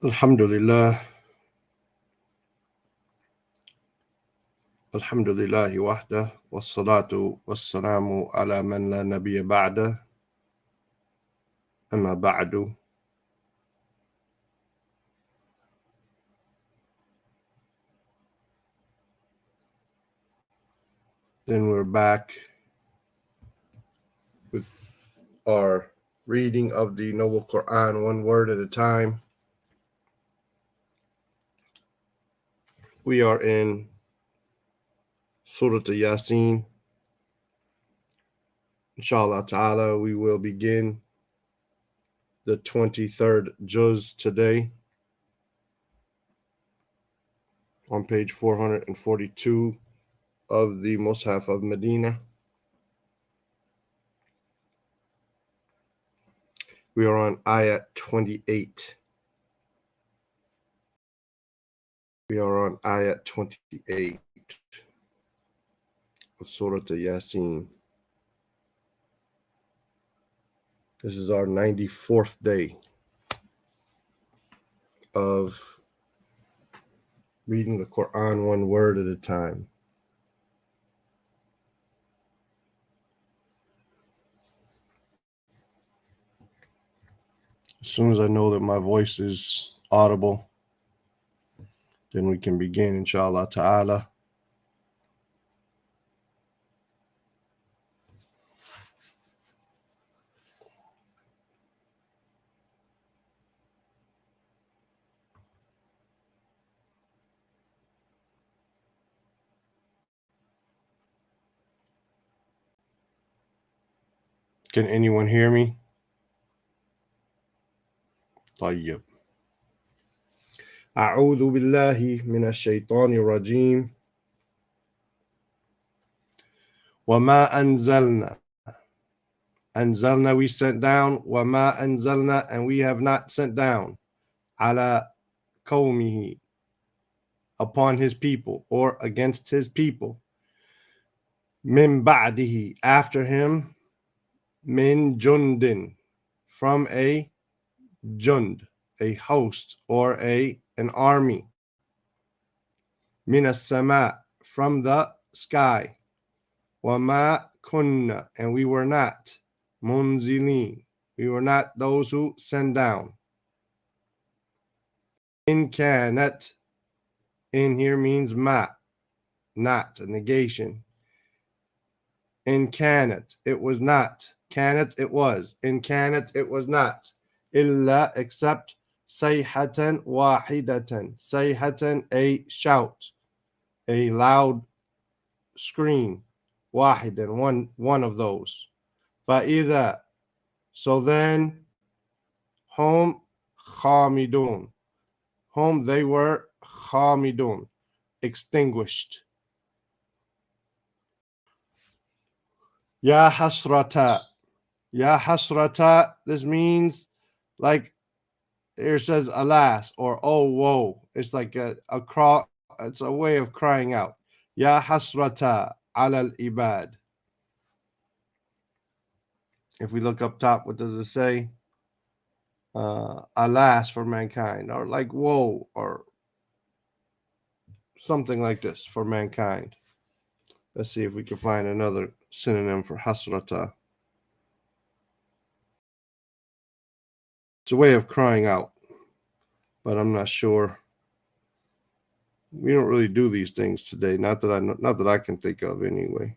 Alhamdulillah, Alhamdulillahi wahdah, wassalatu wassalamu ala man la nabiyya ba'dah, amma ba'du. Then we're back with our reading of the Noble Quran, one word at a time. We are in Surah YaSin. Inshallah ta'ala, we will begin the 23rd juz today on page 442 of the Mus'haf of Medina. We are on Ayah 28. We are on Ayah 28 of Surah YaSin. This is our 94th day of reading the Quran one word at a time. As soon as I know that my voice is audible, then we can begin, inshallah ta'ala. Can anyone hear me? طيب. أعوذ بالله من الشيطان الرجيم. وما أنزلنا. Anzalna, we sent down. وما أنزلنا, and we have not sent down. على قومه, upon his people, or against his people. Min ba'dihi, after him. Min jundin, from a jund, a host, or an army. Min as-sama, from the sky. Wama kunna, and we were not. Munzilin, we were not those who send down. In kanat, in here means ma, not, a negation. In kanat, it was not. Kanat, it was. In kanat, it was not. Illa, except sayhatan wahidatan. Sayhatan, a shout, a loud scream. Wahidan, one of those. Fa'idha, so then, hum khamidun. Hum, they were khamidun, extinguished. Ya hasrata. Ya hasrata, this means like here says alas or oh woe. It's like it's a way of crying out. Ya hasrata ala al-ibad. If we look up top, what does it say? Alas for mankind, or like woe, or something like this for mankind. Let's see if we can find another synonym for hasrata. It's a way of crying out, but I'm not sure. We don't really do these things today. Not that I can think of anyway.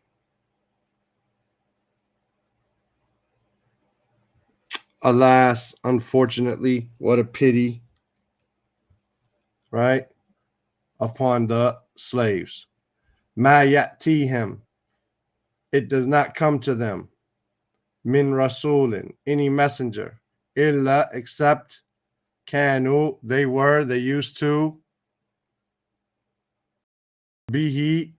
Alas, unfortunately, what a pity, right? Upon the slaves. Ma ya'tihim, it does not come to them. Min rasulin, any messenger. Illa, except kanu, they used to. Bihi,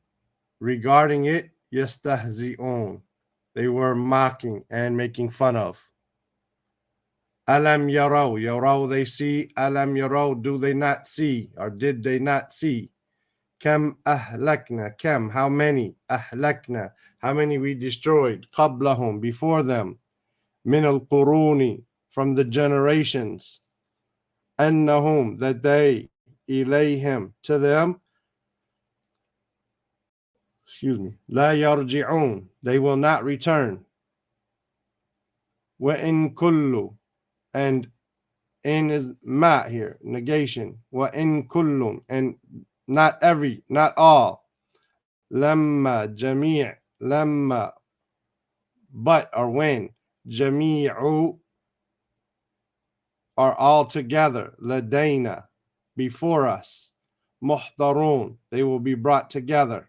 regarding it, yastahzi'un, they were mocking and making fun of. Alam yaraw, yaraw, they see. Alam yaraw, do they not see, or did they not see? Kam ahlakna, kam, how many? Ahlakna, how many we destroyed? Qablahum, before them. Min al-quruni, from the generations. أنهم, that they, إليهم, to them, لا يرجعون, they will not return. وإن كل, and in is ma here, negation. وإن كل, and not every, not all. لما جميع, لما, but or when. جميع are all together. لدينا, before us. محضرون, they will be brought together.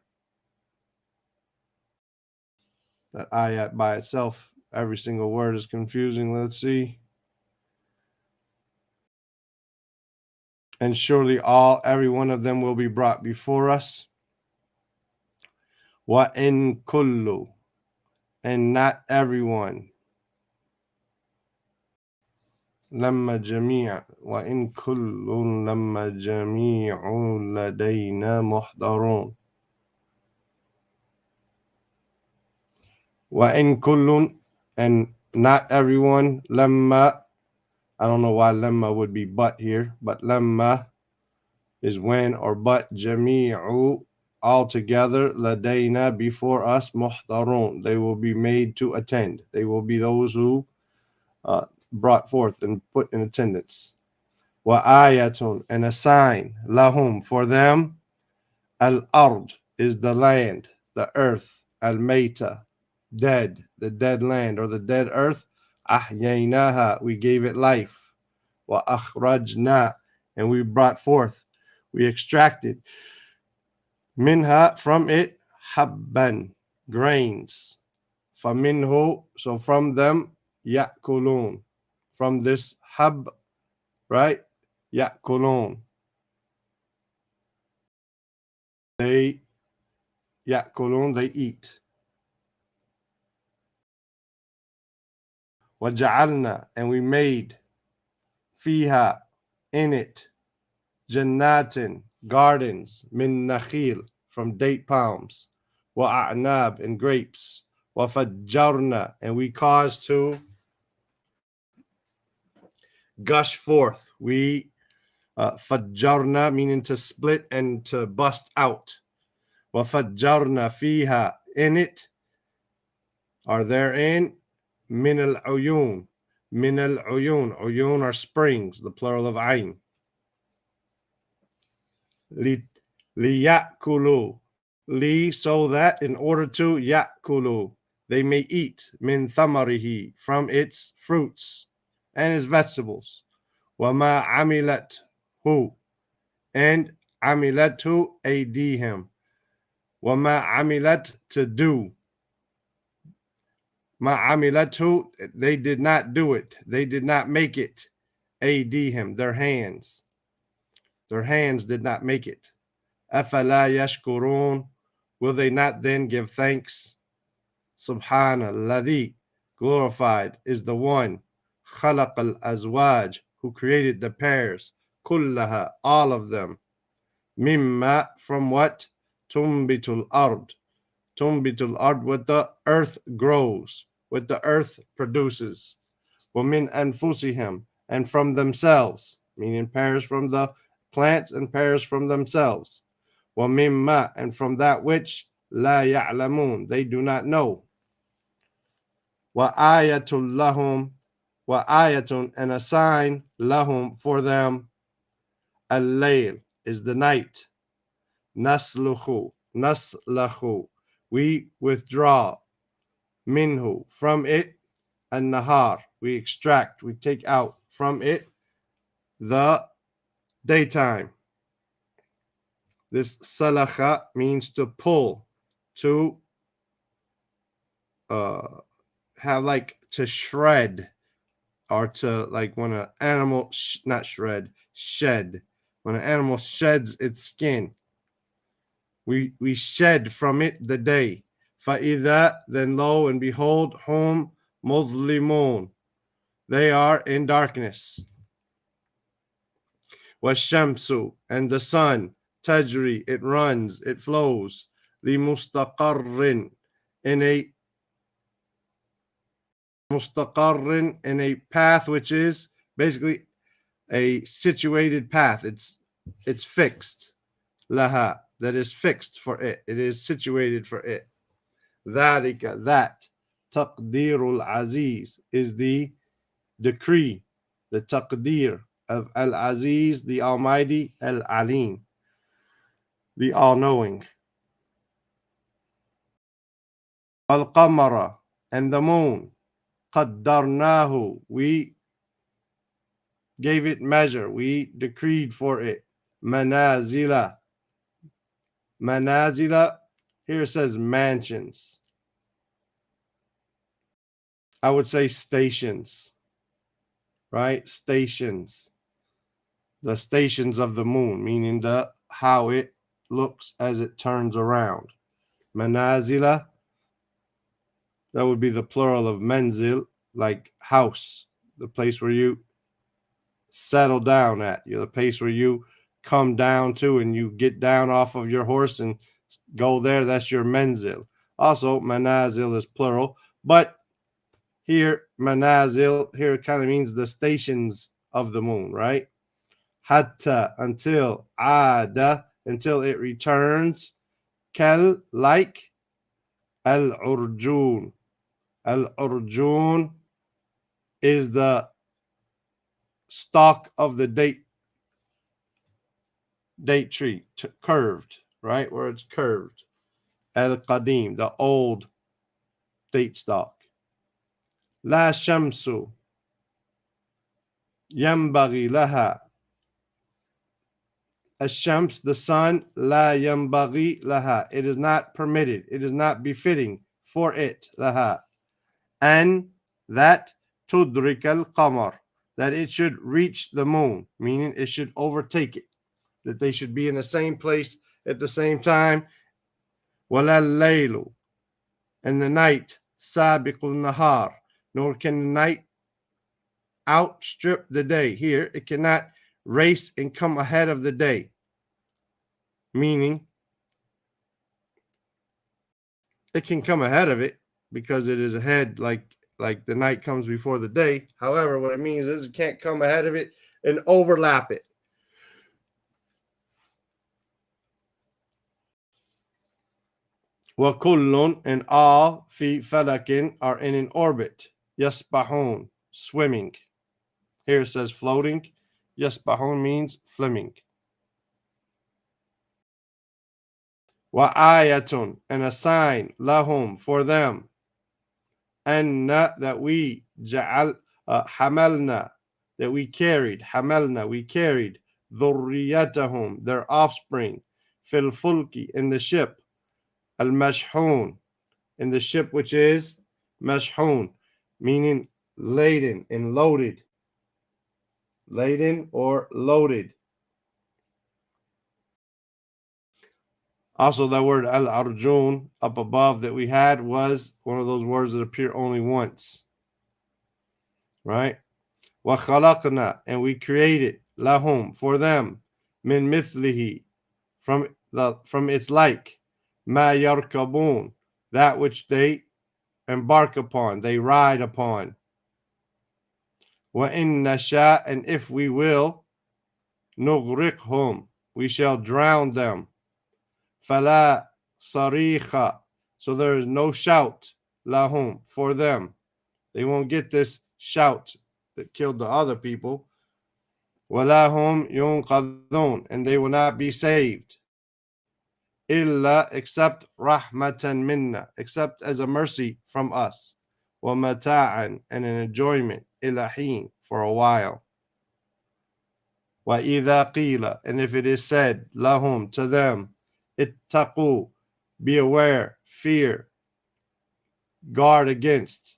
That ayat by itself, every single word is confusing. Let's see. And surely every one of them will be brought before us. وَإِن كُلُّ, and not everyone. لَمَّا جَمِيعًا, وَإِن كُلٌّ لَمَّا جَمِيعٌ لَدَيْنَا مُحْضَرُونَ. وَإِن كُلٌّ, and not everyone. لَمَّا, I don't know why lemma would be but here, but lemma is when or but. Jami'u, all together. Ladayna, before us. Muhdarun, they will be made to attend. They will be those who brought forth and put in attendance. Wa ayatun, and a sign. Lahum, for them. Al-ard is the land, the earth. Al-mayta, dead, the dead land or the dead earth. Ahyaynaha, we gave it life. Wa akhrajna, and we brought forth, we extracted. Minha, from it. Habban, grains. Faminhu, so from them. Ya'kulun, from this hab, right? Ya'kulun, they ya'kulun, they eat. وَجَعَلْنَا, and we made. Fiha, in it. Jannatin, gardens. Min nakhil, from date palms. Wa'a'nab, and grapes. Wafajjarna, and we caused to gush forth. We fajjarna, meaning to split and to bust out. Wafajjarna fiha, in it, are therein. Min al-uyun, min al-uyun. Uyun are springs, the plural of ayn. Liyakulu, li, so that, in order to. Yakulu, they may eat. Min thamarihi, from its fruits and its vegetables. Wama amilat hu, and amilatu aydihim. Wama amilat, to do. Ma amilatu, they did not do it. They did not make it. Aydihim, their hands. Their hands did not make it. Afala yashkurun, will they not then give thanks? Subhanalladhi, glorified is the one. Khalaq al-azwaj, who created the pairs. Kullaha, all of them. Mimma, from what? Tumbitul ard. Tumbitul ard, what the earth grows, what the earth produces. Wamin anfusihim, and from themselves, meaning pairs from the plants and pairs from themselves. Wamimma, and from that which. La ya'lamun, they do not know. Wa ayatul lahum, wa ayatun, and a sign. Lahum, for them. Al-layl is the night. Nasluhu, we withdraw. Minhu, from it. An-nahar, we extract, we take out from it. The daytime. This salakha means to pull, to have, like, to shred, or to, like, when an animal not shred, shed, when an animal sheds its skin, we shed from it the day. فَإِذَا, then lo and behold, hum مُظْلِمُونَ, they are in darkness. وَالشَّمْسُ, and the sun. Tajri, it runs, it flows. لِمُسْتَقَرٍ, in a mustaqarrin, in a path which is basically a situated path. It's fixed. Laha, that is fixed for it. It is situated for it. ذَلِكَ, that. Taqdirul Aziz is the decree, the taqdir of Al-Aziz, the Almighty, Al-Alim, the All-Knowing. Al-Qamara, and the moon. Qaddarnahu, we gave it measure, we decreed for it. Manazila. Manazila, here it says mansions. I would say stations, right? Stations. The stations of the moon, meaning how it looks as it turns around. Manazila, that would be the plural of menzil, like house, the place where you settle down at. You're the place where you come down to and you get down off of your horse and go there. That's your menzil. Also, manazil is plural, but here, manazil, here it kind of means the stations of the moon, right? Hatta, until, ada, until it returns, kal, like, al-urjun. Al-urjun is the stalk of the date tree, curved, right? Where it's curved. Al-qadim, the old date stalk. La shamsu yambaghi laha. Ash-shams, the sun, la yambaghi laha. It is not permitted, it is not befitting for it, laha. And that tudrik al-qamar, that it should reach the moon, meaning it should overtake it, that they should be in the same place at the same time. Wala laylu, and the night, sabiqul nahar, nor can the night outstrip the day. Here, it cannot race and come ahead of the day, meaning it can come ahead of it because it is ahead, like the night comes before the day. However, what it means is it can't come ahead of it and overlap it. وَكُلٌّ, and all, fi falakin, are in an orbit. Yasbahun, swimming. Here it says floating. Yasbahun means swimming. Wa'ayatun, and a sign, lahum, for them. Anna, that we, ja'al, hamalna, that we carried, hamalna, we carried, dhurriyatahum, their offspring, fil fulki, in the ship, al-mashhun, in the ship which is mashhun, meaning laden and loaded. Laden or loaded. Also, that word al-arjun up above that we had was one of those words that appear only once. Right? Wa khalaqna, and we created, lahum, for them, min mithlihi, from its like, ma yarkabun, that which they embark upon, they ride upon. Wa in nasha, and if we will, nughriqhum, we shall drown them. Fala sarikha, so there is no shout, lahum, for them. They won't get this shout that killed the other people. Walahum yunqadhun, and they will not be saved. Illa, except rahmatan minna, except as a mercy from us. Wa mata'an, and an enjoyment, ilahin, for a while. Wa idha qila, and if it is said, lahum, to them, ittaqu, be aware, fear, guard against,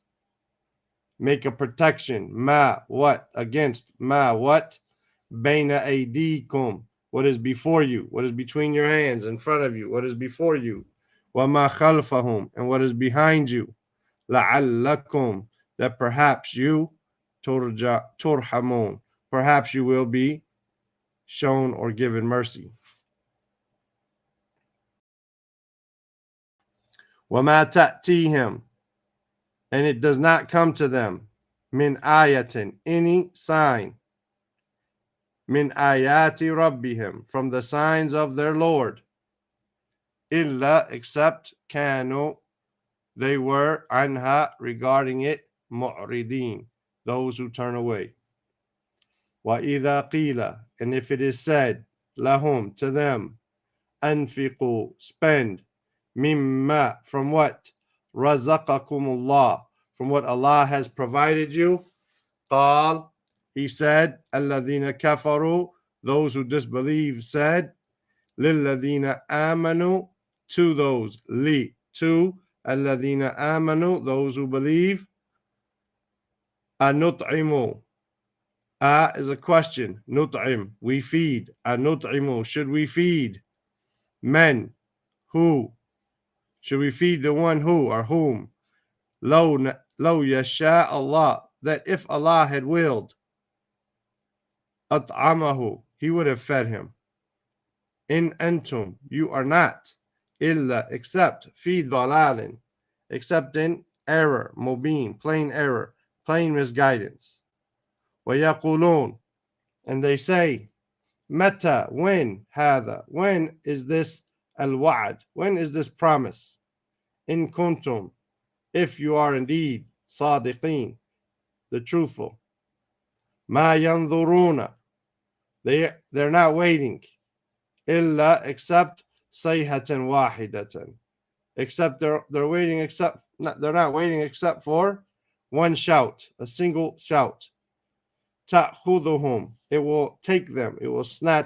make a protection, ma, what, against, ma, what, baina aydikum, what is before you, what is between your hands, in front of you, what is before you, wa ma khalfahum, and what is behind you, la'allakum, that perhaps you, turhamun, perhaps you will be shown or given mercy. وَمَا تَأْتِيهِمْ, and it does not come to them, min ayatin, any sign, min ayati rabbihim, from the signs of their Lord, illa, except, kanu, they were, anha, regarding it, mu'ridin, those who turn away. Wa idha qila, and if it is said, lahum, to them, anfiqu, spend, mimma, from what, razaqakumullah, from what Allah has provided you, qal, he said, alladhina kafaru, those who disbelieve said, lilladhina amanu, to those, to alladhina amanu, those who believe, anut'imu, is a question, nut'im, we feed, anut'imu, should we feed, men, who, should we feed the one who, or whom, lo yasha Allah, that if Allah had willed, at'amahu, he would have fed him. In antum, you are not, illa, except, fi dhalalin, except in error, mubin, plain error, plain misguidance. Wa yaqulun, and they say, mata, when, hadha, when is this al-wa'ad, when is this promise? In kuntum, if you are indeed sadiqeen, the truthful. Ma yanzuruna, they're not waiting, illa, except sayhatan wahidatan, except they're waiting, except they're not waiting except for one shout, a single shout. Ta'khuduhum, it will take them, it will snatch.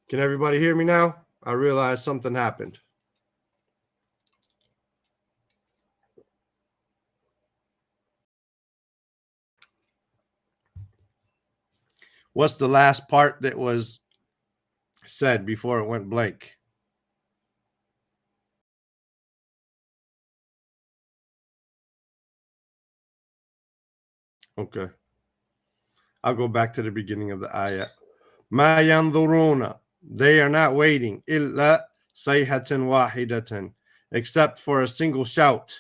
Can everybody hear me now? I realize something happened. What's the last part that was said before it went blank? Okay. I'll go back to the beginning of the ayah. Ma yanzuruna, they are not waiting, illa sayhatan wahidatan, except for a single shout.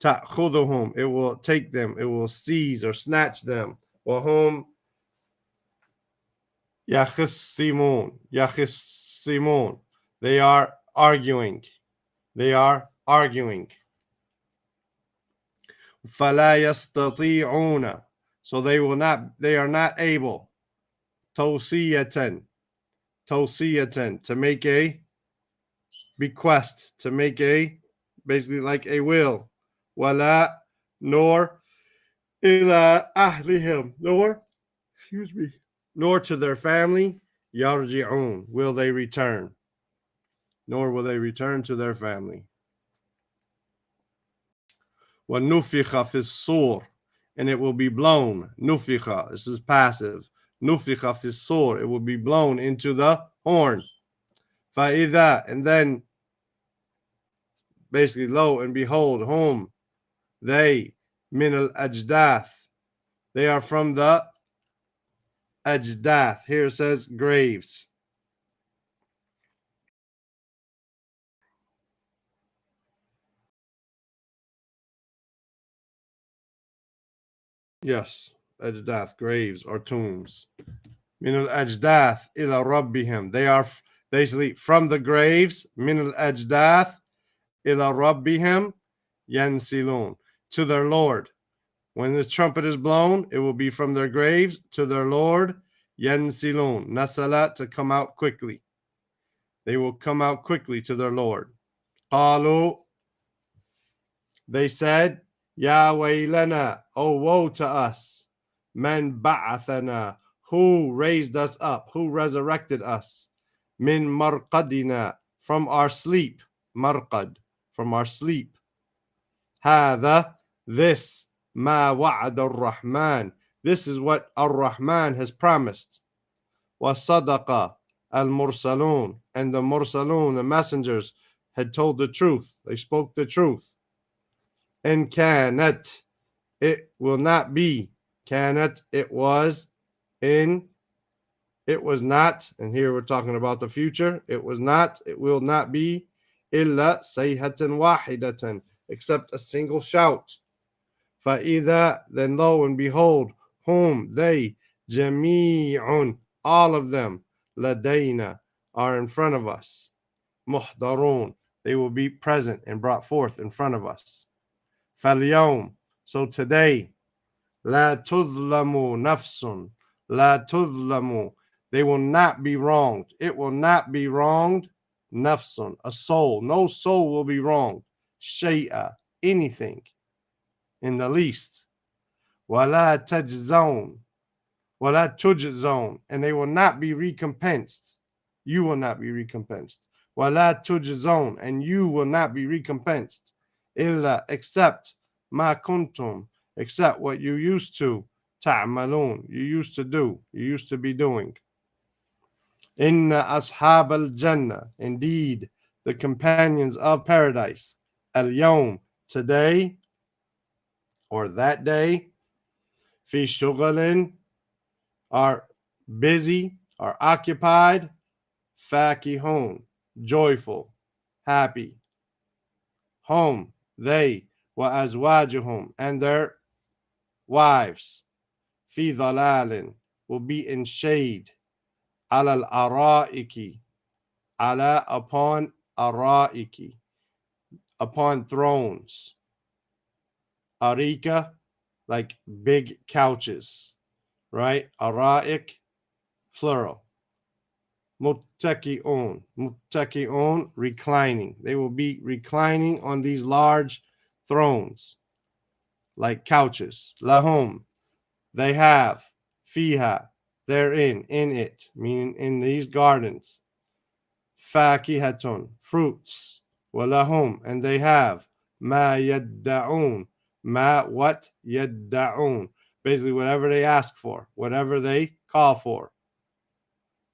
Ta'khuduhum, it will take them, it will seize or snatch them. Wahum yakhisimun, they are arguing. They are arguing. فَلَا يَسْتَطِيعُونَ, so they are not able, توصية, to make a bequest, to make a, basically like a will, وَلَا, nor, إِلَى أَهْلِهِمْ, nor to their family, يَرْجِعُونَ, will they return, nor will they return to their family. وَنُفِخَ فِي الصُّورِ, and it will be blown. Nuficha, this is passive. Nuficha fi sur, it will be blown into the horn. Fa'idha, and then basically, lo and behold, whom they, min al ajdath, they are from the ajdath. Here it says graves. Yes, ajdath, graves or tombs. Min al ajdath ila rabbihim, they are basically from the graves. Min al ajdath ila rabbihim yansilun, to their Lord. When the trumpet is blown, it will be from their graves to their Lord. Yansilun, nasala, to come out quickly. They will come out quickly to their Lord. Qalu, they said, Ya waylana, oh woe to us. Man ba'athana, who raised us up, who resurrected us. Min marqadina, from our sleep. Marqad, from our sleep. Hadha, this, ma wa'ad ar-Rahman, this is what ar-Rahman has promised. Wa sadaqa al-mursalun, and the mursalun, the messengers, had told the truth. They spoke the truth. And kanat, it will not be. Kanat, it was. In, it was not. And here we're talking about the future. It was not, it will not be. إلا صيحة واحدة, except a single shout. فإذا, then lo and behold, whom they, جميع, all of them, لدينا, are in front of us. محضرون, they will be present and brought forth in front of us. فاليوم, so today, لا تظلم نفس, لا تظلم, they will not be wronged. It will not be wronged. Nafsun, a soul. No soul will be wronged. Shay'a, anything in the least. Wala tajzaun, wala tujzaun, and they will not be recompensed. You will not be recompensed. Wala tujzaun, and you will not be recompensed. Illa, except ma kuntum, except what you used to. Ta'malun, you used to do, you used to be doing. Inna ashab al-jannah, indeed, the companions of paradise, al-yawm, today, or that day, fi shughalin, are busy, are occupied, fakihun, joyful, happy. Hum, they, wa azwajuhum, and their wives, fi dhalalin, will be in shade, ala al-araiki, ala, upon araiki, upon thrones. Arika, like big couches, right? Araik, plural. Muttaki'un, muttaki'un, reclining. They will be reclining on these large thrones, like couches. Lahum, they have. Fiha, therein, in it, meaning in these gardens. Fakihatun, fruits. Walahum, and they have. Ma yadda'un, ma, what? Yadda'un, basically whatever they ask for, whatever they call for.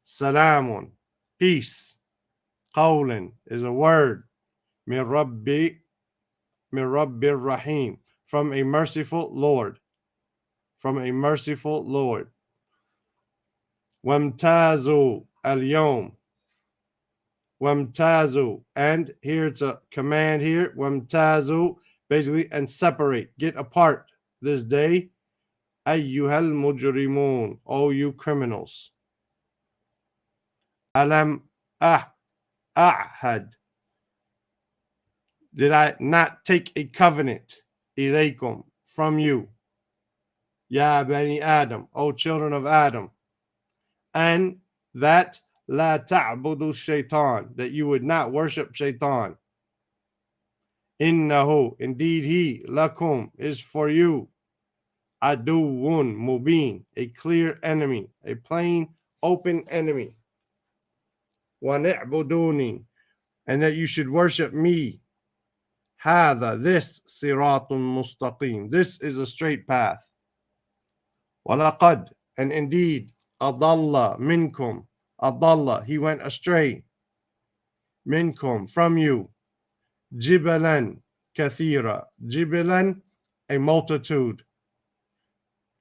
Salamun, peace. Qawlin is a word. Min Rabbir Rahim, from a merciful Lord. From a merciful Lord. Wamtazu al-yawm. Wamtazu, and here it's a command here. Wamtazu, basically, and separate, get apart this day. Ayyuhal mujrimun, oh you criminals. Alam ahad, did I not take a covenant, ilaykum, from you, ya bani Adam, O children of Adam, and that la ta'budu shaitan, that you would not worship shaitan. Innahu, indeed he, lakum, is for you, aduwun mubin, a clear enemy, a plain, open enemy. Wa ni'buduni, and that you should worship me. Hada, this, siratun mustaqim, this is a straight path. Walaqad, and indeed, adalla minkum, adalla, he went astray. Minkum, from you. Jibalan kathira, jibalan, a multitude,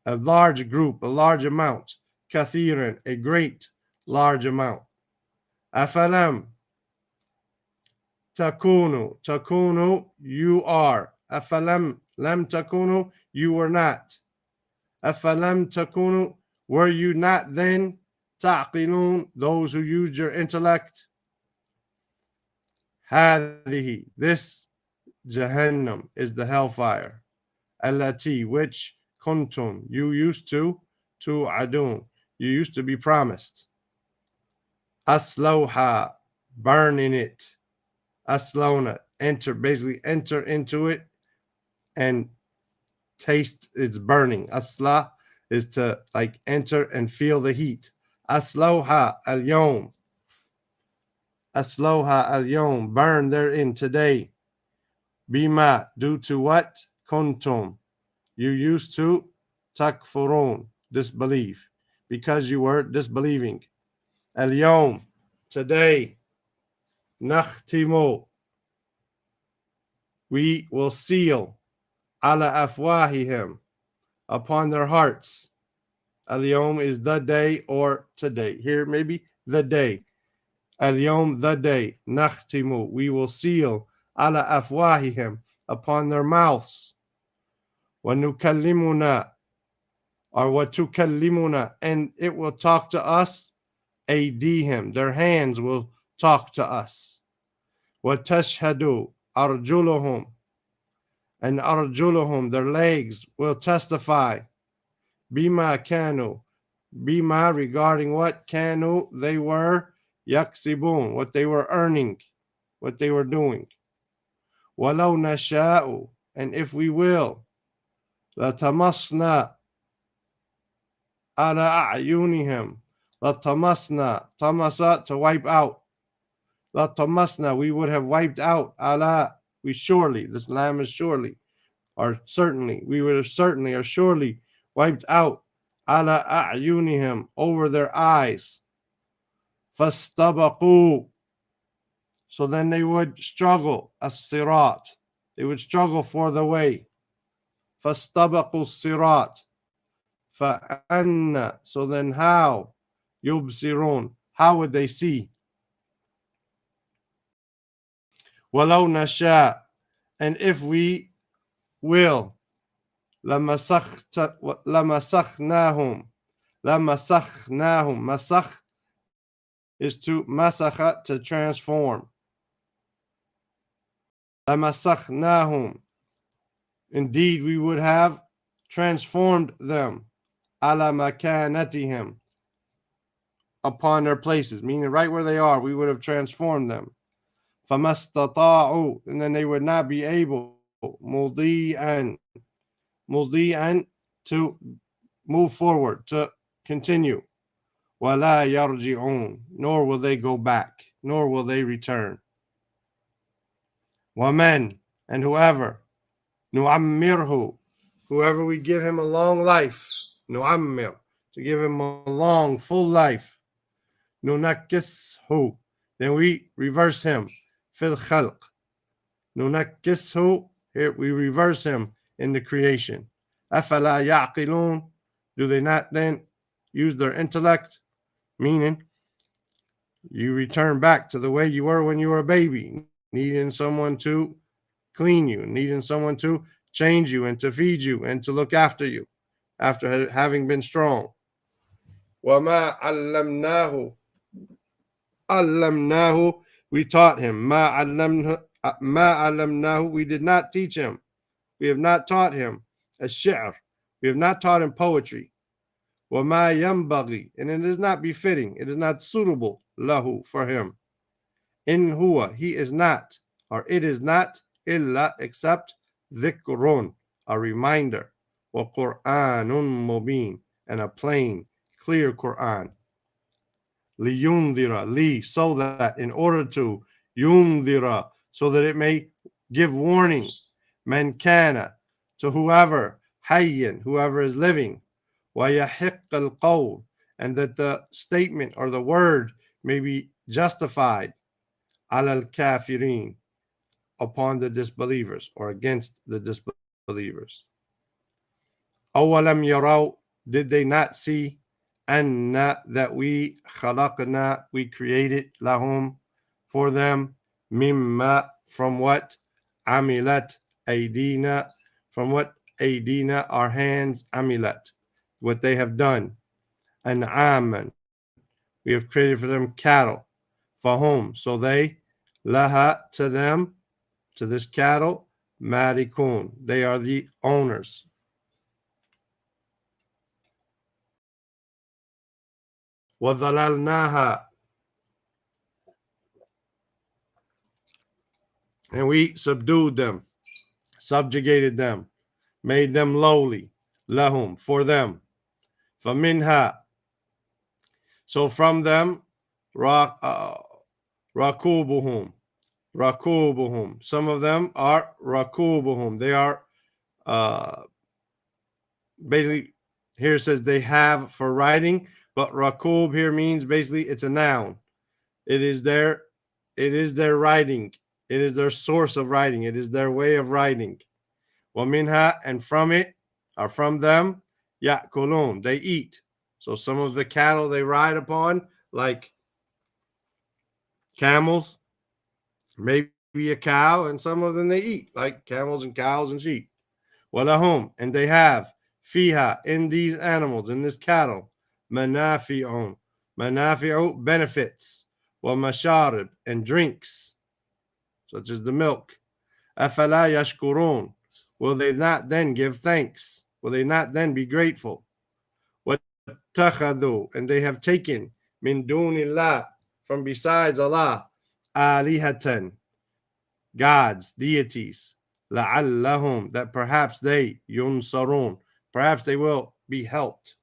a large group, a large amount. Kathiran, a great, large amount. Afalam takunu, takunu, you are. Afalam, lam takunu, you were not. Afalam takunu, were you not then? Ta'qilun, those who used your intellect. Hadihi, this Jahannam is the hellfire. Allati, which kuntum, you used to adun, you used to be promised. Aslauha, burn in it. Aslauna, enter, basically enter into it and taste its burning. Asla is to like enter and feel the heat. Aslauha al-yawm. Aslauha al-yawm, burn therein today. Bima, due to what? Kuntum, you used to takfurun, disbelieve, because you were disbelieving. Al-yawm, today. Nakhtimu, we will seal. Ala afwahihim, upon their hearts. Al-yawm is the day or today. Here maybe the day. Al-yawm, the day, nakhtimu, we will seal, ala afwahihim, upon their mouths. Wa nukallimuna, or wa tukallimuna, and it will talk to us, aydihim, their hands will talk to us. Wa tashhadu arjuluhum, and arjuluhum, their legs will testify. Bima kanu, bima, regarding what, kanu, they were, yaksibun, what they were earning, what they were doing. Walau nasha'u, and if we will, latamasna ala a'yunihim, latamasna, tamasa, to wipe out, latamasna, we would have wiped out, ala, we surely, this lam is surely, or certainly, we would have certainly or surely wiped out, ala a'yunihim, over their eyes. Fastabaqu, so then they would struggle, as-sirat, they would struggle for the way. Fastabaqu as-sirat, fa'anna, so then how, yubsirun, how would they see? Walau nasha, and if we will, lamasakhnahum, masakh is to masakha, to transform. Lamasakhnahum, indeed we would have transformed them, ala makanatihim, upon their places, meaning right where they are, we would have transformed them. Famastata'u, and then they would not be able, mudi'an, to move forward, to continue. Wala yarji'un, nor will they go back, nor will they return. Waman, and whoever, nu'ammirhu, whoever we give him a long life, nu'ammir, to give him a long, full life, nunakkishu, then we reverse him, fil khalq, nunakkishu, here we reverse him in the creation. Afala ya'qilun, do they not then use their intellect? Meaning, you return back to the way you were when you were a baby, needing someone to clean you, needing someone to change you and to feed you and to look after you after having been strong. وَمَا عَلَّمْنَاهُ, we taught him. مَا عَلَّمْنَاهُ, we did not teach him. We have not taught him ash-shi'r. We have not taught him poetry. وَمَا يَنبَغِي, and it is not befitting, it is not suitable, lahu, for him. In huwa, he is not, or it is not, illa, except, dhikrun, a reminder, wa Qur'anun mubin, and a plain, clear Qur'an. Liyundhira, li, so that, in order to, yundhira, so that it may give warning, man kana, to whoever, hayyan, whoever is living, wa yahiq al-qawl, and that the statement or the word may be justified, ala al-kafirin, upon the disbelievers or against the disbelievers. Awalam yaraw, did they not see, anna, that we khalaqna, we created, lahum, for them, mimma, from what, amilat aydina, from what aydina, our hands, amilat, what they have done, an'aman, we have created for them cattle, fahum, so they, laha, to them, to this cattle, malikun, they are the owners. وَظَلَلْنَاهَا, and we subdued them, subjugated them, made them lowly, lahum, for them. فَمِنْهَا, so from them, rakubuhum, some of them are rakubuhum, they are basically, here it says they have for riding, but rakub here means basically it's a noun. It is their riding. It is their source of riding. It is their way of riding. وَمِنْهَا, and from it, or from them, يَأْكُلُونَ, they eat. So some of the cattle they ride upon, like camels, maybe a cow, and some of them they eat, like camels and cows and sheep. Walahum, and they have fiha, in these animals, in this cattle, manafi'un, manafi'u, benefits, wa masharib, and drinks, such as the milk. Afala yashkurun, will they not then give thanks? Will they not then be grateful? Wattakhadhu, and they have taken min dunillah, from besides Allah, alihatan, gods, deities, la'allahum, that perhaps they yunsarun, perhaps they will be helped.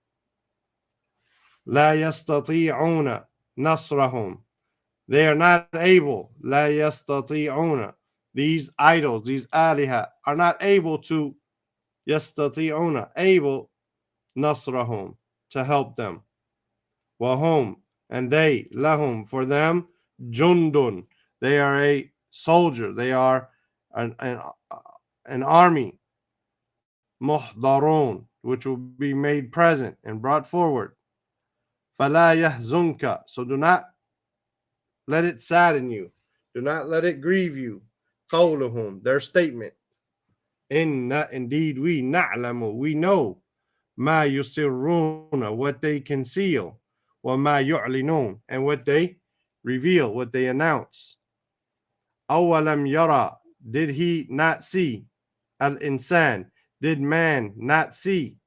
La yastati'una nasrahum, they are not able, la yastati'una, these idols, these aliha, are not able to, yastati'una, able, nasrahum, to help them. Wahum, and they, lahum, for them, jundun, they are a soldier, they are an army, muhdarun, which will be made present and brought forward. Fala yahzunka, so do not let it sadden you, do not let it grieve you. Qawluhum, their statement. Inna, indeed we, na'lamu, we know, ma yusirruna, what they conceal, wa ma yu'linun, and what they reveal, what they announce. Awalam yara, did he not see? Al insan, did man not see?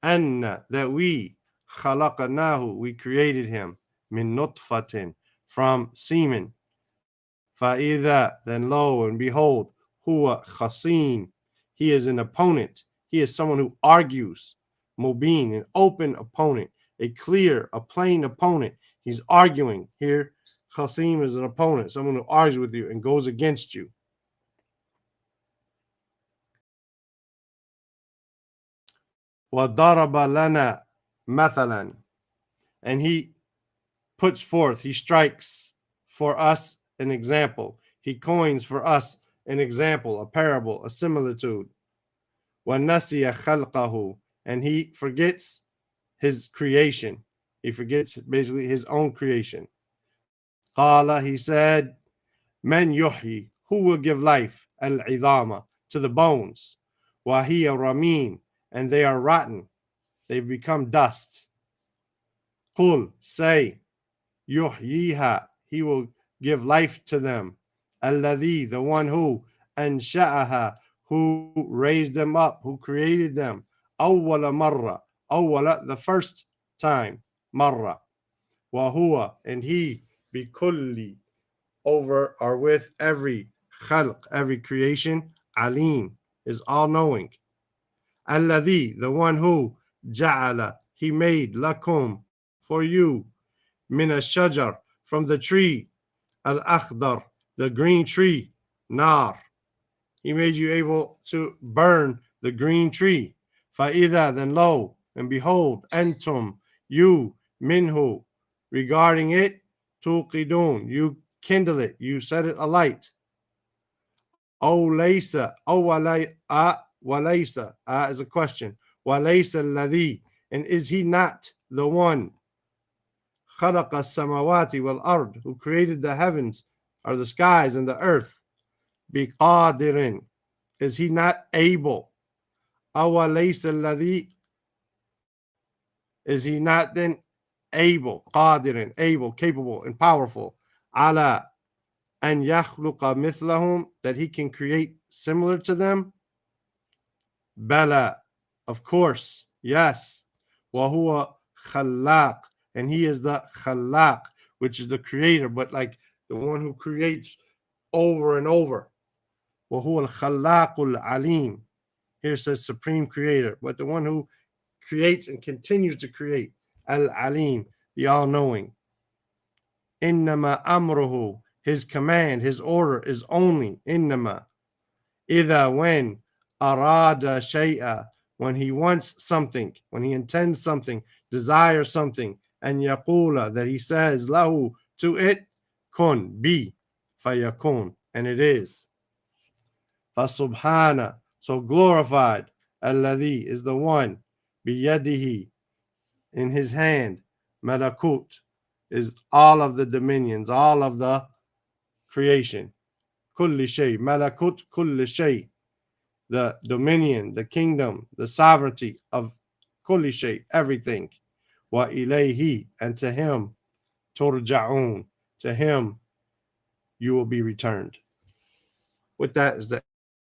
Anna, that we, khalaqnahu, we created him, min nutfatin, from semen. Fa'idha, then lo and behold, huwa khasin, he is an opponent, he is someone who argues. Mubin, an open opponent, a clear, a plain opponent. He's arguing. Here, Khasim is an opponent, someone who argues with you and goes against you. وَضَرَبَ لَنَا مَثَلًا, and he puts forth, he strikes for us an example. He coins for us an example, a parable, a similitude. وَنَسِيَ خَلْقَهُ, and he forgets his creation. He forgets basically his own creation. Qala, he said, Man yuhyi, who will give life, al-idama, to the bones. Wahiya ramin, and they are rotten. They've become dust. Qul, say, yuhyiha, he will give life to them. Alladhi, the one who, ansha'aha, who raised them up, who created them. Awwala marra, awwala, the first time, marra. Wahuwa, and he, bikulli, over or with every khalq, every creation, alim, is all-knowing. Alladhi, the one who, ja'ala, he made, lakum, for you, min ash-shajar, from the tree, al-akhdar, the green tree, nar. He made you able to burn the green tree. Fa'idha, then lo, and behold, antum, you, minhu, regarding it, tuqidun, you kindle it, you set it alight. O laysa, o walaysa, is a question. Walaysa alladhi, and is he not the one, khalaqa as-samawati wal ard, who created the heavens, or the skies and the earth, biqadirin, is he not able? Awalaysa alladhi, is he not then able, qadirin, able, capable, and powerful, ala an yakhluqa mithlahum, that he can create similar to them? Bala, of course, yes. Wa huwa khallaq, and he is the khallaq, which is the creator, but like the one who creates over and over. Wa huwa al-khallaqul alim. Here it says supreme creator, but the one who creates and continues to create. Al-alim, the all-knowing. Innama amruhu, his command, his order is only innama. Idha, when, arada shay'a, when he wants something, when he intends something, desires something, and yaqula, that he says, lahu, to it, kun, be, fayakun, and it is. Fasubhana, so glorified, alladhi, is the one, biyadihi, in his hand, malakut, is all of the dominions, all of the creation. Kulli shay, malakut kulli shay, the dominion, the kingdom, the sovereignty of kulli shay, everything. Wa ilayhi, and to him, turja'un, to him you will be returned. With that is the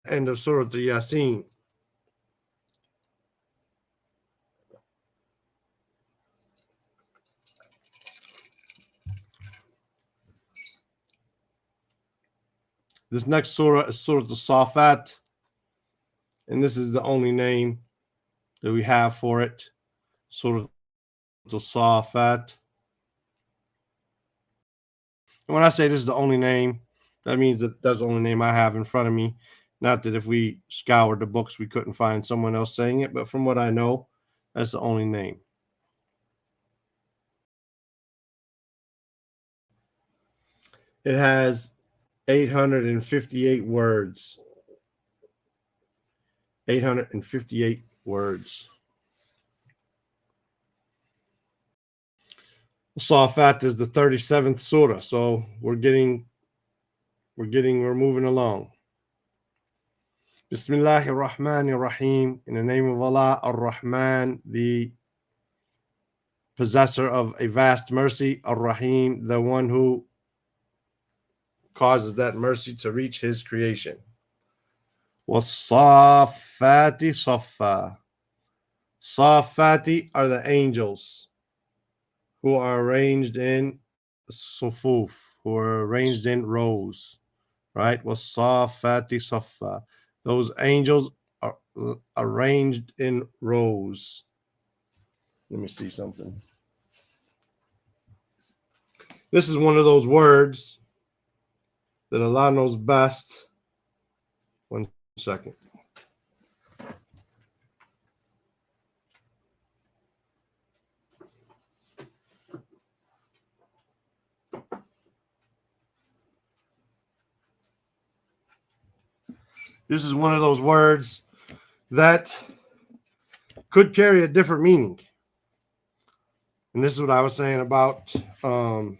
end of Surah Yasin. This next surah is Surah As-Saffat, and this is the only name that we have for it. Surah As-Saffat. And when I say this is the only name, that means that that's the only name I have in front of me. Not that if we scoured the books, we couldn't find someone else saying it, but from what I know, that's the only name. It has 858 words. 858 words. Safat is the 37th surah, so we're moving along. Bismillahir Rahmanir Rahim. In the name of Allah, Ar-Rahman, the possessor of a vast mercy, Ar-Rahim, the one who causes that mercy to reach his creation. Was-Saffati Saffa. Saffati are the angels who are arranged in sufuf, who are arranged in rows, right? Was-Saffati Saffa. Those angels are arranged in rows. Let me see something. This is one of those words that Allah knows best. One second. This is one of those words that could carry a different meaning. And this is what I was saying about a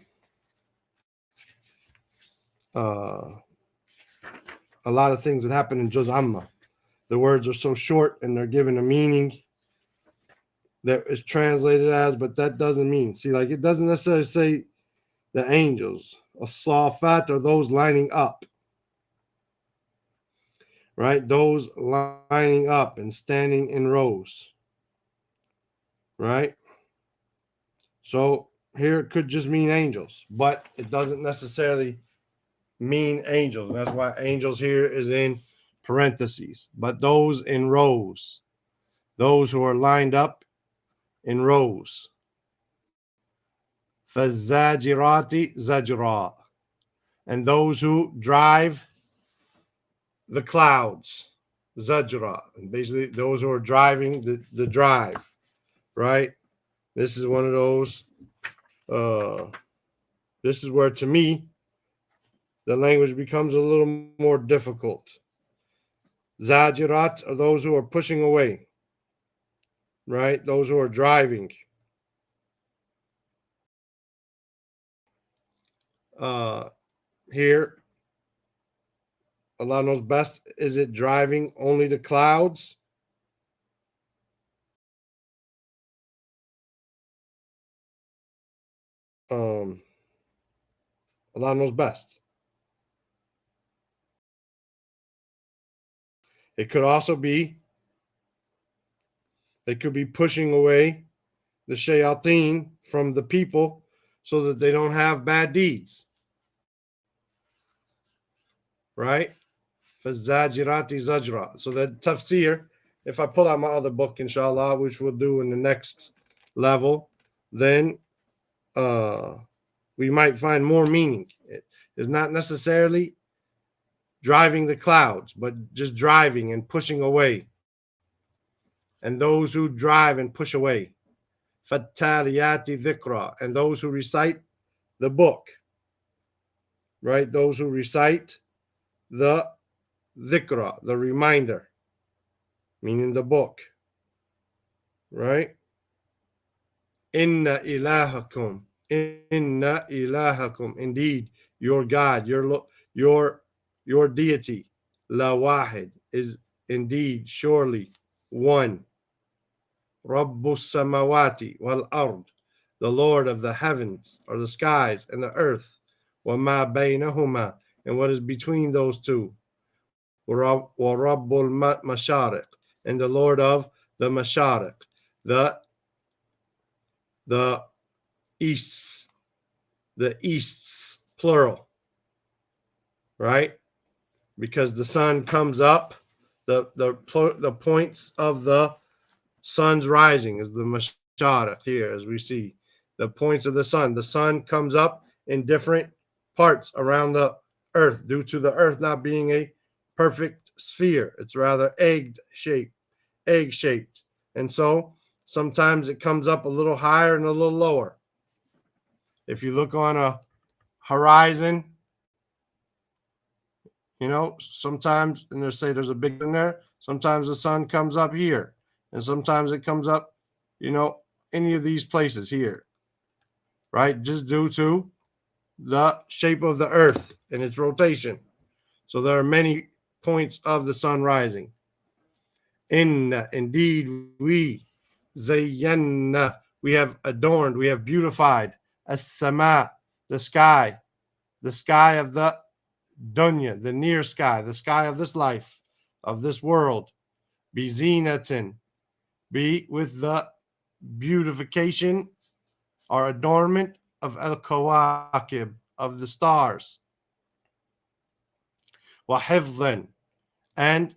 lot of things that happen in Juz Amma. The words are so short and they're given a meaning that is translated as, but that doesn't mean. See, like it doesn't necessarily say the angels. As-Saffat are those lining up. Right? Those lining up and standing in rows. Right? So here it could just mean angels, but it doesn't necessarily mean angels. And that's why angels here is in parentheses. But those in rows, those who are lined up in rows. فَالزَّاجِرَاتِ زَجْرًا. And those who drive the clouds. Zajra. And basically those who are driving the drive. Right? This is one of those. This is where, to me, the language becomes a little more difficult. Zajirat are those who are pushing away, right? Those who are driving. Here, Allah knows best. Is it driving only the clouds? Allah knows best. It could also be, they could be pushing away the shayateen from the people so that they don't have bad deeds. Right? فَالزَّاجِرَاتِ زَجْرًا. So that tafsir, if I pull out my other book, inshallah, which we'll do in the next level, then we might find more meaning. It is not necessarily driving the clouds, but just driving and pushing away. And those who drive and push away. فَالتَّالِيَاتِ ذِكْرًا. And those who recite the book. Right? Those who recite the dhikra, the reminder, meaning the book. Right? Inna ilahakum. Inna ilahakum. Indeed, your God, your deity, la wahid, is indeed surely one. Rabbus samawati wal ard, the Lord of the heavens or the skies and the earth. Wa ma baynahuma, and what is between those two. Wa rabbul mashariq, and the Lord of the mashariq, the the easts, plural, right? Because the sun comes up, the points of the sun's rising is the mashariq here, as we see the points of the sun. The sun comes up in different parts around the earth due to the earth not being a perfect sphere. It's rather egg shaped. And so sometimes it comes up a little higher and a little lower. If you look on a horizon, sometimes, and they say there's a big in there, sometimes the sun comes up here, and sometimes it comes up, any of these places here, right? Just due to the shape of the earth and its rotation. So there are many points of the sun rising. Indeed, we zayyanna, we have adorned, we have beautified as-sama, the sky of the dunya, the near sky, the sky of this life, of this world. Bizinatin, be with the beautification or adornment of al-kawakib, of the stars. Wahifdhan, and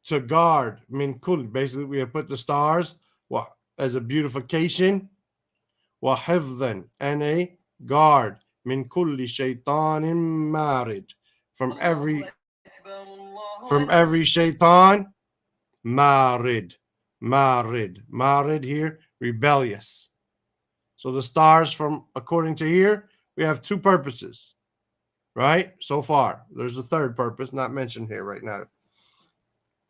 to guard, min kul, basically we have put the stars as a beautification, wahifdhan, and a guard, min kulli shaytanin marid, from every shaitan, marid here, rebellious. So the stars, according to here, we have two purposes, right? So far, there's a third purpose not mentioned here right now: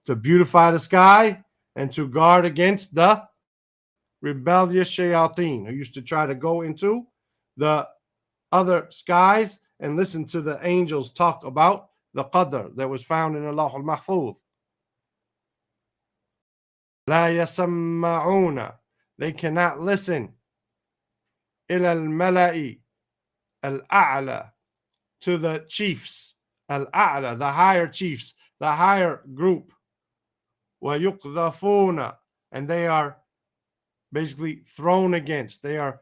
to beautify the sky and to guard against the rebellious shayateen who used to try to go into the other skies and listen to the angels talk about the qadr that was found in Allah al-Mahfuz. La yasamma'una, they cannot listen, ila al-mala'i al-a'la, to the chiefs, al-a'la, the higher chiefs, the higher group. Wa yuqdhafuna, and they are basically thrown against. It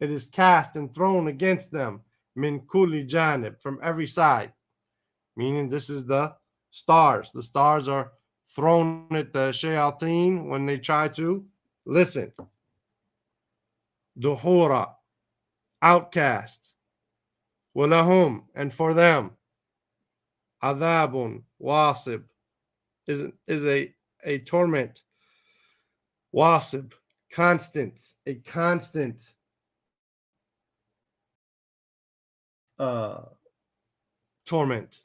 is cast and thrown against them, min kulli janib, from every side. Meaning this is the stars. The stars are thrown at the shayateen when they try to listen. Duhura, outcast. Walahum, and for them. Adhabun, wasib, is a torment. Wasib, a constant torment.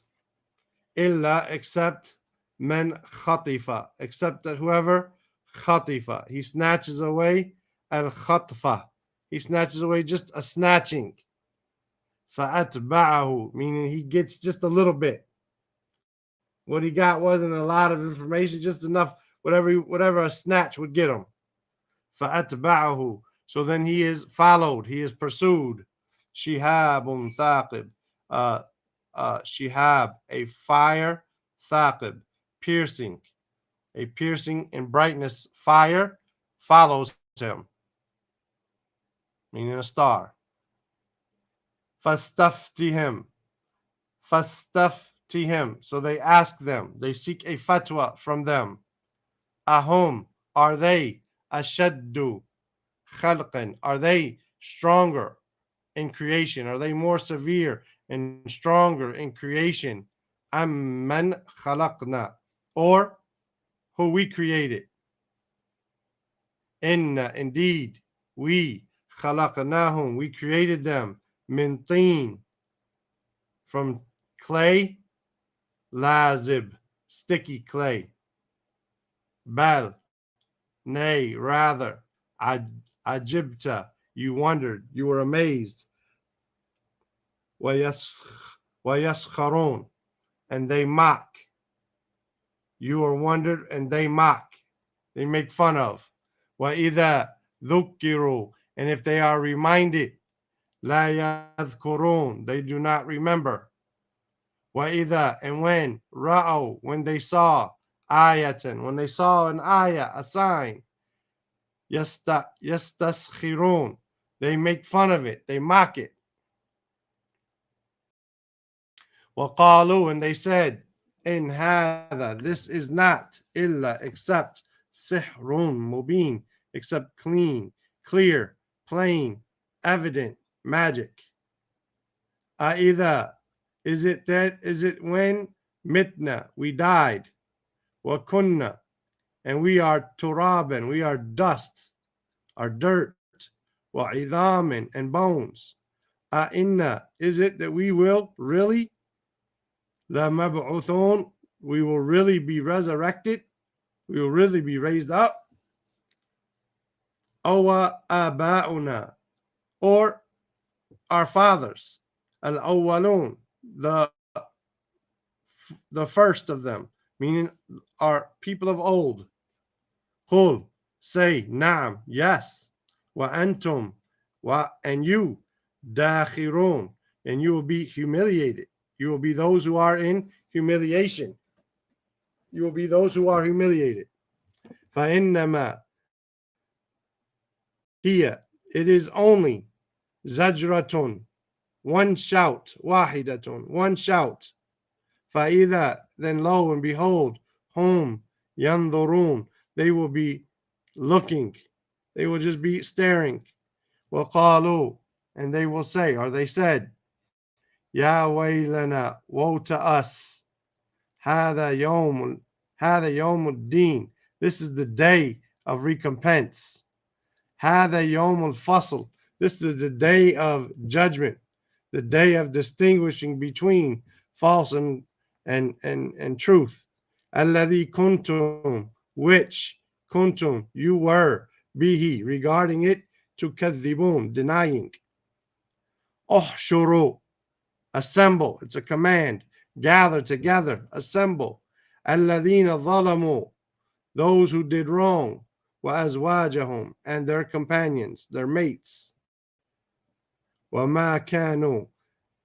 Illa, except men khatifa, except that whoever khatifa, he snatches away, al khatfa, he snatches away just a snatching. Fa'atba'ahu, meaning he gets just a little bit. What he got wasn't a lot of information, just enough, whatever a snatch would get him. Fa'atba'ahu, so then he is followed, he is pursued. Shihabun thaqib, shihab, a fire, thaqib, piercing, a piercing in brightness fire follows him, meaning a star. Fastaftihim, so they ask them, they seek a fatwa from them. Ahum, are they, ashaddu khalqan, are they stronger in creation, are they more severe and stronger in creation, amman khalaqna, or who we created. Inna, indeed, we khalaqnahum, we created them, min teen, from clay, lazib, sticky clay. Bal, nay, rather, ajibta, You wondered, you were amazed. وَيَسْخَرُونَ, and they mock. You are wondered and they mock. They make fun of. وَإِذَا ذُكِّرُوا, and if they are reminded, لَا يَذْكُرُونَ, they do not remember. وَإِذَا, and when, رَأَوْا, when they saw, ayatan, when they saw an ayah, a sign, يَسْتَسْخِرُونَ, they make fun of it, they mock it. وَقَالُوا, and they said, إِنْ هَذَا, this is not, إِلَّا, except, sihrun mubin, except clean, clear, plain, evident, magic. أَإِذَا, is it when, mitna, we died, وَكُنَّا, and we are turaban, we are dust, are dirt, وَعِظَامٍ, and bones. أَإِنَّا, is it that we will really, لَمَبْعُثُونَ, we will really be resurrected, we will really be raised up. أَوَ آبَاؤُنَا, or our fathers, al-awwalun, the first of them, meaning our people of old. قُل, say, نعم, yes. وَأَنْتُمْ, and you, دَاخِرُونَ, and you will be humiliated. You will be those who are in humiliation. You will be those who are humiliated. فَإِنَّمَا هِيَ, it is only, زَجْرَةٌ, one shout, wahidatun, one shout. فَإِذَا, then lo and behold, hum yanzurun, they will be looking, they will just be staring. وَقَالُوا, and they will say, or they said, يَا وَيْلَنَا, woe to us. هَذَا يَوْمُ الدِّينِ, this is the day of recompense. هَذَا يَوْمُ الْفَصْلِ, this is the day of judgment, the day of distinguishing between false and truth. الَّذِي كُنْتُمْ, which, kuntum, you were, bihi, regarding it, tukadhibun, denying. Uhshuru, assemble, it's a command, gather together, assemble. الَّذِينَ ظَلَمُوا, those who did wrong, وَأَزْوَاجَهُم, and their companions, their mates. وَمَا كَانُوا,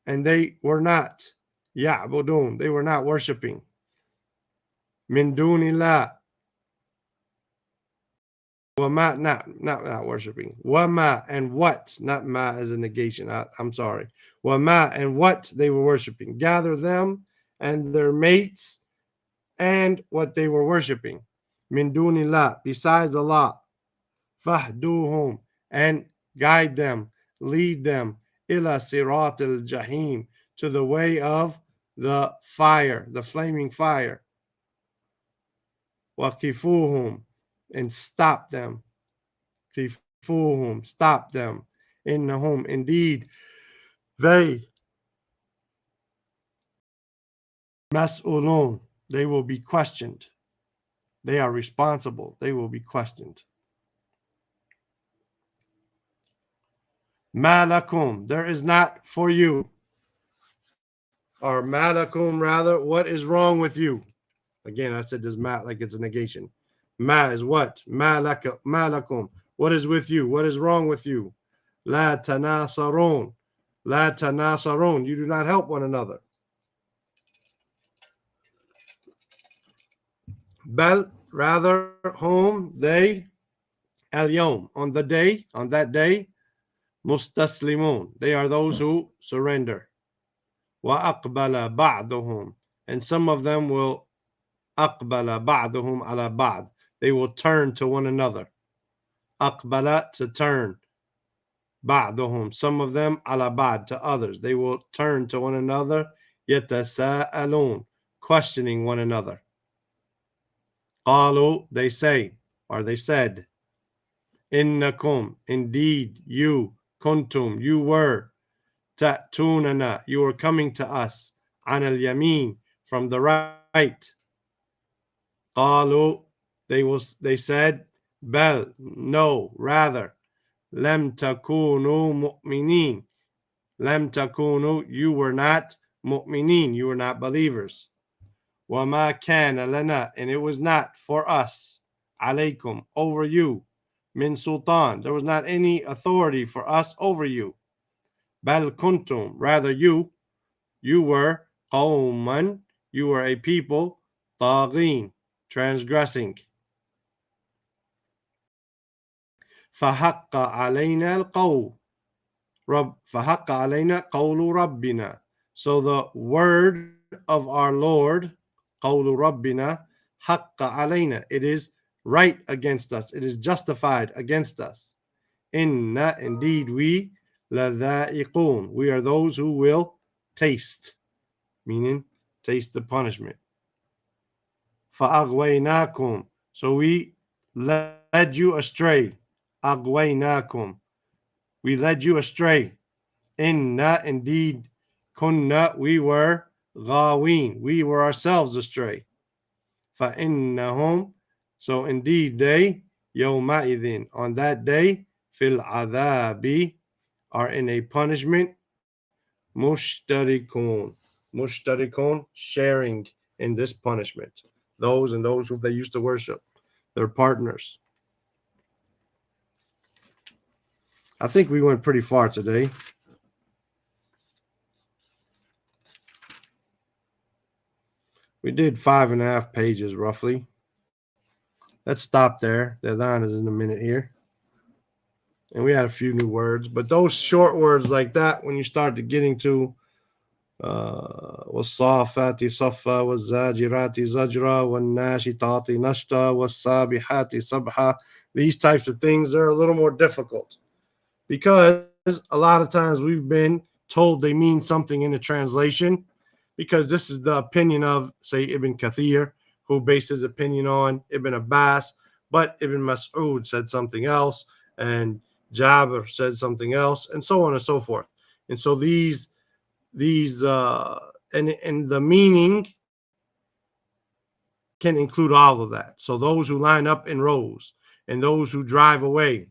and they were not, يَعْبُدُونَ, they were not worshiping. مِن دُونِ اللَّهِ, وَمَا, not worshiping. وَمَا, and what, not ma as a negation, I'm sorry. وَمَا, and what they were worshiping. Gather them and their mates and what they were worshiping. مِن دُونِ اللَّهِ, besides Allah. فَهْدُوهُم, and guide them, lead them, إِلَى صِرَاطِ الْجَحِيمِ, to the way of the fire, the flaming fire. وَقِفُوهُم, and stop them. قِفُوهُم, stop them. إِنَّهُمْ, indeed, they, مسؤولون, they will be questioned. They are responsible. They will be questioned. مَا لَكُمْ, there is not for you. Or مَا لَكُمْ, rather, what is wrong with you? Again, I said this ma like it's a negation. Ma is what? مَا لَكُمْ, what is with you? What is wrong with you? لَا تَنَاصَرُونَ, لَا تَنَاصَرُونَ, you do not help one another. بَل, rather, whom, they, اليوم, on that day, mustaslimun, they are those who surrender. وَأَقْبَلَ بَعْضُهُم, and some of them will أَقْبَلَ بَعْضُهُم عَلَى بَعْض, they will turn to one another. أَقْبَلَ, to turn. بَعْضُهُم, some of them, عَلَى بَعْض, to others, they will turn to one another. يَتَسَاءَلُونَ, questioning one another. قَالُوا, they say, or they said, إِنَّكُمْ, indeed, you, kuntum, you were, تَأْتُونَنَا, you were coming to us, عَنَ الْيَمِينِ, from the right. قَالُوا, they said, بَل, no, rather, لم تكونوا مؤمنين. لم تكونوا, you were not مؤمنين, you were not believers. وما كان لنا, and it was not for us, عليكم, over you, min sultan, there was not any authority for us over you. بل كنتم, rather you were قوما, you were a people, طاغين, transgressing. فحق علينا القول فحق علينا قول ربنا. So the word of our Lord, قول ربنا, حق علينا, it is right against us, it is justified against us. Inna, indeed we, لذائقون, we are those who will taste, meaning taste the punishment. فأغويناكم, so we led you astray. أغويناكم, we led you astray. Inna, indeed, kunna, we were, غاوين, we were ourselves astray. فإنهم, so indeed they, يومئذ, on that day, fil العذاب, are in a punishment, mushtarikun, mushtarikun, sharing in this punishment. Those and those who they used to worship, their partners. I think we went pretty far today. We did 5.5 pages roughly. Let's stop there. The adhan is in a minute here. And we had a few new words, but those short words like that, when you start to getting to والصافات صفا والزاجرات زجرا والناشطات نشطا والسابحات سبحا, these types of things are a little more difficult because a lot of times we've been told they mean something in the translation, because this is the opinion of, say, Ibn Kathir, who based his opinion on Ibn Abbas, but Ibn Mas'ud said something else, and Jabir said something else, and so on and so forth. And so these and the meaning can include all of that. So those who line up in rows, and those who drive away,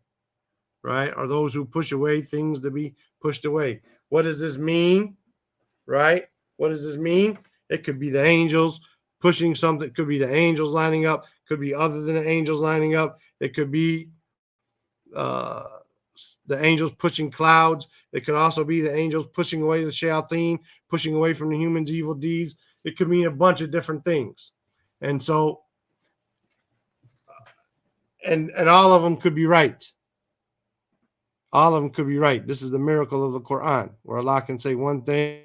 right, or those who push away things to be pushed away. What does this mean, right? What does this mean? It could be the angels pushing something. It could be the angels lining up. Could be other than the angels lining up. It could be the angels pushing clouds. It could also be the angels pushing away the shayateen, pushing away from the humans' evil deeds. It could mean a bunch of different things. And so, and all of them could be right. All of them could be right. This is the miracle of the Quran, where Allah can say one thing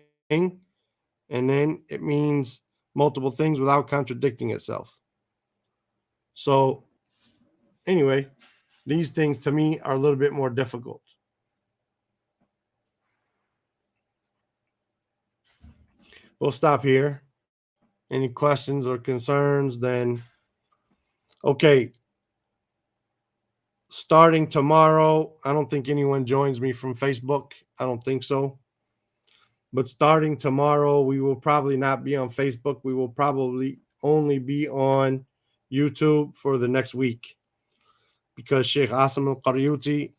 and then it means multiple things without contradicting itself. So anyway, these things to me are a little bit more difficult. We'll stop here. Any questions or concerns? Then, okay. Starting tomorrow, I don't think anyone joins me from Facebook. I don't think so. But starting tomorrow, we will probably not be on Facebook. We will probably only be on YouTube for the next week, because Sheikh Asim al-Qaryuti,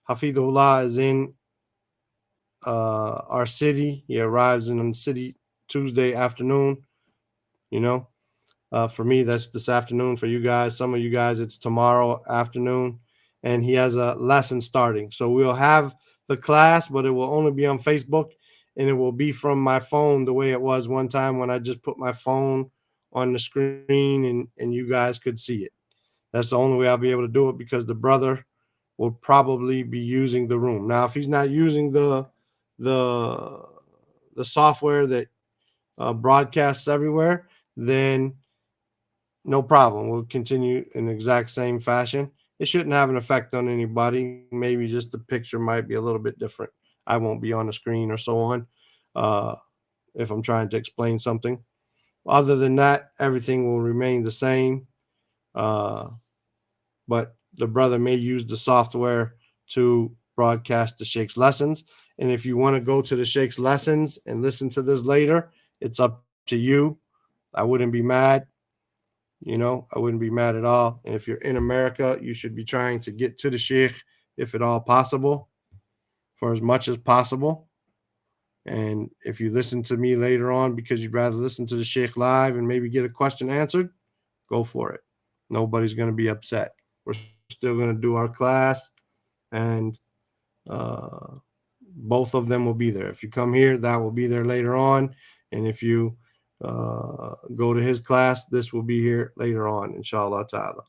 Hafidhullah, is in our city. He arrives in the city Tuesday afternoon. You know, for me, that's this afternoon. For you guys, some of you guys, it's tomorrow afternoon. And he has a lesson starting. So we'll have the class, but it will only be on Facebook, and it will be from my phone the way it was one time when I just put my phone on the screen and you guys could see it. That's the only way I'll be able to do it, because the brother will probably be using the room. Now, if he's not using the software that broadcasts everywhere, then no problem. We'll continue in the exact same fashion. It shouldn't have an effect on anybody. Maybe just the picture might be a little bit different. I won't be on the screen or so on if I'm trying to explain something. Other than that, everything will remain the same. But the brother may use the software to broadcast the Sheikh's lessons. And if you want to go to the Sheikh's lessons and listen to this later, it's up to you. I wouldn't be mad. I wouldn't be mad at all. And if you're in America, you should be trying to get to the Sheikh if at all possible, for as much as possible. And if you listen to me later on because you'd rather listen to the Sheikh live and maybe get a question answered, go for it. Nobody's going to be upset. We're still going to do our class, and both of them will be there. If you come here, that will be there later on. And if you go to his class, this will be here later on, inshallah ta'ala.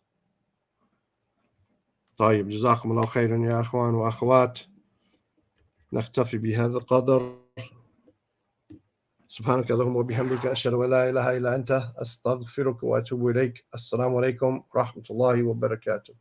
طيب جزاكم الله خيرا يا أخوان وأخوات. نكتفي بهذا القدر. سبحانك اللهم وبحمدك أشهد أن لا إله إلا أنت أستغفرك وأتوب إليك. السلام عليكم ورحمة الله وبركاته.